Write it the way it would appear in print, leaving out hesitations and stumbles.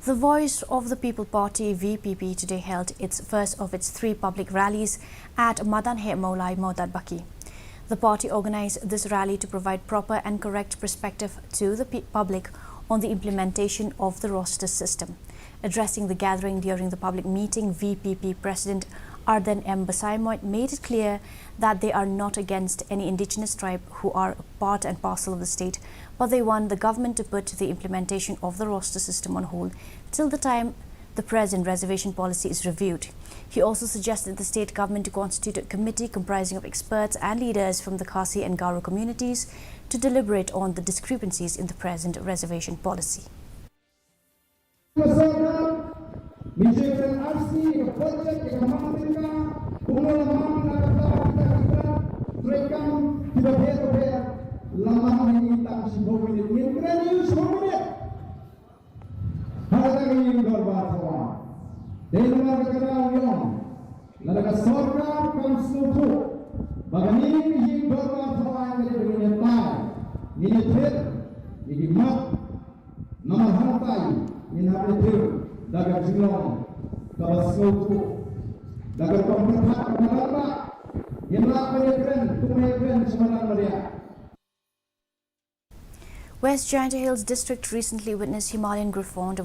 The Voice of the People Party (VPP) today held its first of its 3 public rallies at Madanhe Mawlai, Baki. The party organized this rally to provide proper and correct perspective to the public on the implementation of the roster system. Addressing the gathering during the public meeting, VPP President Arden M. Basaimoit made it clear that they are not against any indigenous tribe who are part and parcel of the state, but they want the government to put the implementation of the roster system on hold till the time the present reservation policy is reviewed. He also suggested the state government to constitute a committee comprising of experts and leaders from the Khasi and Garo communities to deliberate on the discrepancies in the present reservation policy. West Giant Hills District recently witnessed Himalayan griffon